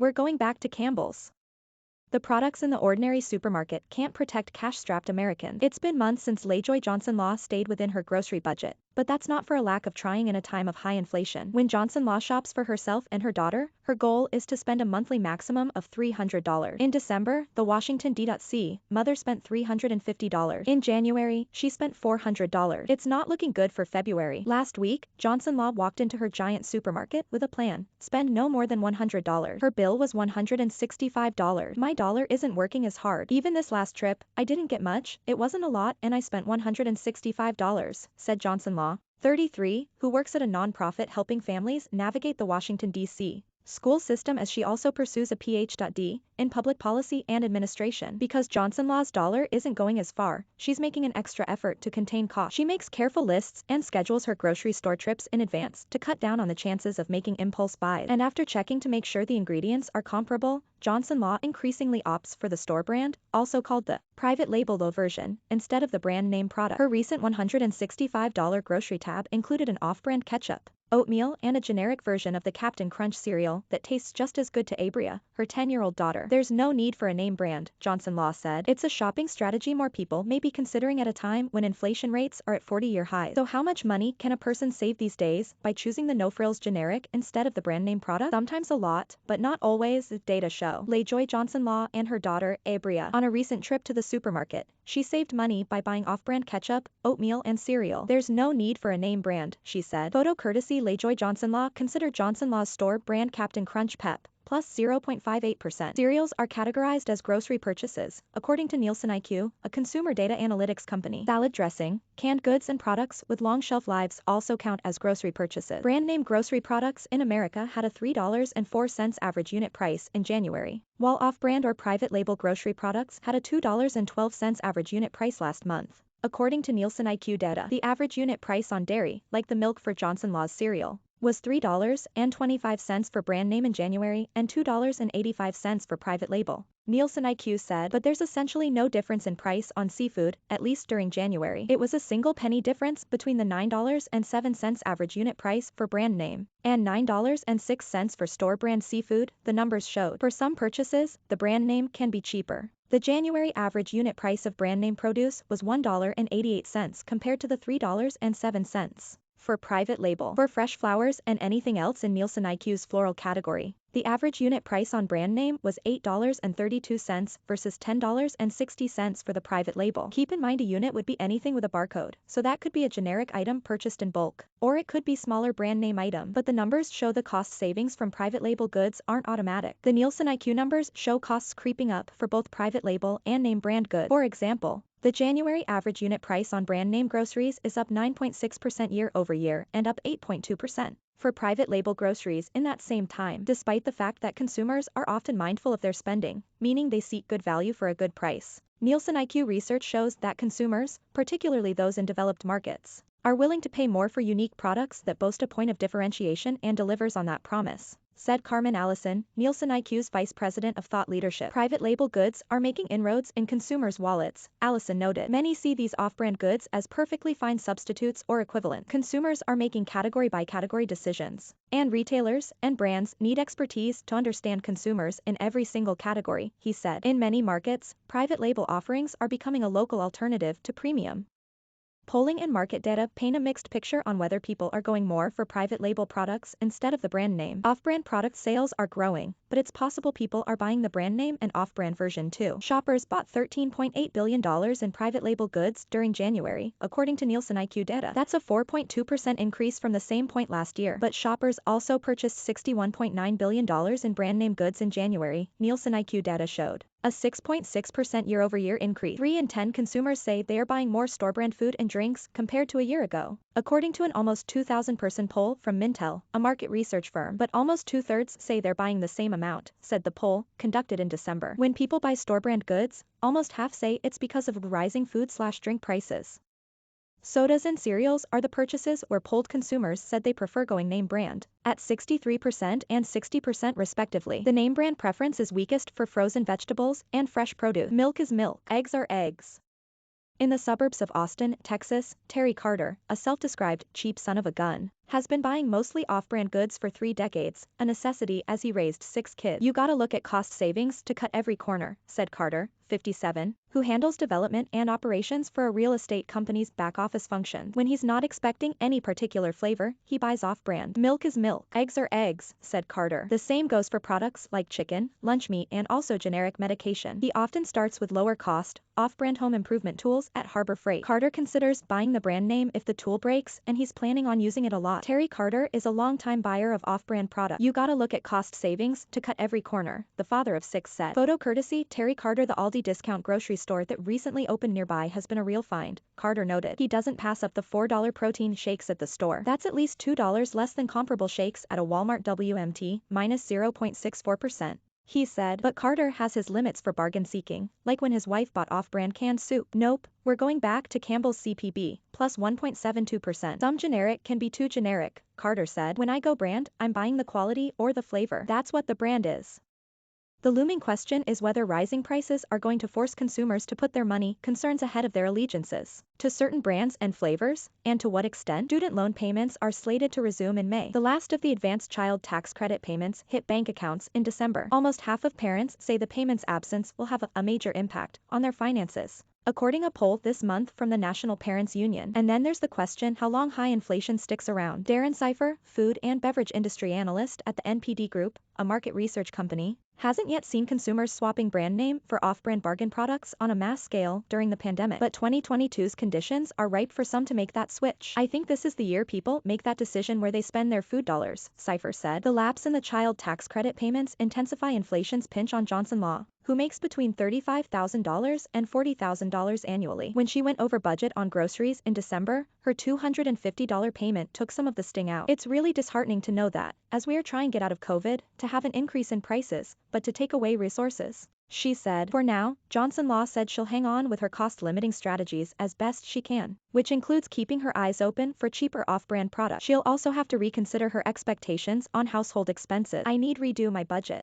We're going back to Campbell's. The products in the ordinary supermarket can't protect cash-strapped Americans. It's been months since LaJoy Johnson-Law stayed within her grocery budget, but that's not for a lack of trying in a time of high inflation. When Johnson-Law shops for herself and her daughter, her goal is to spend a monthly maximum of $300. In December, the Washington D.C. mother spent $350. In January, she spent $400. It's not looking good for February. Last week, Johnson-Law walked into her giant supermarket with a plan: spend no more than $100. Her bill was $165. My dollar isn't working as hard. Even this last trip, I didn't get much, it wasn't a lot, and I spent $165, said Johnson-Law, 33, who works at a nonprofit helping families navigate the Washington, D.C. school system, as she also pursues a Ph.D. in public policy and administration. Because Johnson-Law's dollar isn't going as far, she's making an extra effort to contain costs. She makes careful lists and schedules her grocery store trips in advance to cut down on the chances of making impulse buys. And after checking to make sure the ingredients are comparable, Johnson-Law increasingly opts for the store brand, also called the private label low version, instead of the brand name product. Her recent $165 grocery tab included an off-brand ketchup, oatmeal, and a generic version of the Captain Crunch cereal that tastes just as good to Abria, her 10-year-old daughter. There's no need for a name brand, Johnson-Law said. It's a shopping strategy more people may be considering at a time when inflation rates are at 40-year highs. So how much money can a person save these days by choosing the no-frills generic instead of the brand name product? Sometimes a lot, but not always, data show. LaJoy Johnson-Law and her daughter, Abria, on a recent trip to the supermarket, she saved money by buying off-brand ketchup, oatmeal, and cereal. There's no need for a name brand, she said. Photo courtesy LaJoy Johnson-Law. Consider Johnson-Law's store brand Captain Crunch Pep plus 0.58%. Cereals are categorized as grocery purchases, according to NielsenIQ, a consumer data analytics company. Salad dressing, canned goods, and products with long shelf lives also count as grocery purchases. Brand name grocery products in America had a $3.04 average unit price in January, while off-brand or private label grocery products had a $2.12 average unit price last month. According to NielsenIQ data, the average unit price on dairy, like the milk for Johnson-Law's cereal, was $3.25 for brand name in January and $2.85 for private label, NielsenIQ said. But there's essentially no difference in price on seafood, at least during January. It was a single penny difference between the $9.07 average unit price for brand name and $9.06 for store brand seafood, the numbers showed. For some purchases, the brand name can be cheaper. The January average unit price of brand name produce was $1.88 compared to the $3.07 for private label. For fresh flowers and anything else in NielsenIQ's floral category, the average unit price on brand name was $8.32 versus $10.60 for the private label. Keep in mind, a unit would be anything with a barcode, so that could be a generic item purchased in bulk, or it could be smaller brand name item. But the numbers show the cost savings from private label goods aren't automatic. The NielsenIQ numbers show costs creeping up for both private label and name brand goods. For example, the January average unit price on brand name groceries is up 9.6% year over year and up 8.2% for private label groceries in that same time, despite the fact that consumers are often mindful of their spending, meaning they seek good value for a good price. NielsenIQ research shows that consumers, particularly those in developed markets, are willing to pay more for unique products that boast a point of differentiation and delivers on that promise, said Carmen Allison, NielsenIQ's vice president of thought leadership. Private label goods are making inroads in consumers' wallets, Allison noted. Many see these off-brand goods as perfectly fine substitutes or equivalent. Consumers are making category-by-category decisions, and retailers and brands need expertise to understand consumers in every single category, he said. In many markets, private label offerings are becoming a local alternative to premium. Polling and market data paint a mixed picture on whether people are going more for private label products instead of the brand name. Off-brand product sales are growing, but it's possible people are buying the brand name and off-brand version too. Shoppers bought $13.8 billion in private label goods during January, according to NielsenIQ data. That's a 4.2% increase from the same point last year. But shoppers also purchased $61.9 billion in brand name goods in January, NielsenIQ data showed, a 6.6% year-over-year increase. 3 in 10 consumers say they are buying more store-brand food and drinks compared to a year ago, according to an almost 2,000-person poll from Mintel, a market research firm. But almost two-thirds say they're buying the same amount, said the poll, conducted in December. When people buy store-brand goods, almost half say it's because of rising food/drink prices. Sodas and cereals are the purchases where polled consumers said they prefer going name brand, at 63% and 60% respectively. The name brand preference is weakest for frozen vegetables and fresh produce. Milk is milk. Eggs are eggs. In the suburbs of Austin, Texas, Terry Carter, a self-described cheap son of a gun, has been buying mostly off-brand goods for 3 decades, a necessity as he raised 6 kids. You gotta look at cost savings to cut every corner, said Carter, 57, who handles development and operations for a real estate company's back-office function. When he's not expecting any particular flavor, he buys off-brand. Milk is milk. Eggs are eggs, said Carter. The same goes for products like chicken, lunch meat and also generic medication. He often starts with lower-cost, off-brand home improvement tools at Harbor Freight. Carter considers buying the brand name if the tool breaks, and he's planning on using it a lot. Terry Carter is a longtime buyer of off-brand products. You gotta look at cost savings to cut every corner, the father of 6 said. Photo courtesy Terry Carter. The Aldi discount grocery store that recently opened nearby has been a real find, Carter noted. He doesn't pass up the $4 protein shakes at the store. That's at least $2 less than comparable shakes at a Walmart WMT, minus 0.64%. He said, but Carter has his limits for bargain seeking, like when his wife bought off-brand canned soup. Nope, we're going back to Campbell's CPB, plus 1.72%. Some generic can be too generic, Carter said. When I go brand, I'm buying the quality or the flavor. That's what the brand is. The looming question is whether rising prices are going to force consumers to put their money concerns ahead of their allegiances to certain brands and flavors, and to what extent. Student loan payments are slated to resume in May. The last of the advanced child tax credit payments hit bank accounts in December. Almost half of parents say the payment's absence will have a major impact on their finances, according to a poll this month from the National Parents Union. And then there's the question how long high inflation sticks around. Darren Cipher, food and beverage industry analyst at the NPD Group, a market research company, hasn't yet seen consumers swapping brand name for off-brand bargain products on a mass scale during the pandemic. But 2022's conditions are ripe for some to make that switch. I think this is the year people make that decision where they spend their food dollars, Cipher said. The lapse in the child tax credit payments intensify inflation's pinch on Johnson-Law, who makes between $35,000 and $40,000 annually. When she went over budget on groceries in December, her $250 payment took some of the sting out. It's really disheartening to know that, as we are trying to get out of COVID, to have an increase in prices, but to take away resources, she said. For now, Johnson-Law said she'll hang on with her cost-limiting strategies as best she can, which includes keeping her eyes open for cheaper off-brand products. She'll also have to reconsider her expectations on household expenses. I need redo my budget.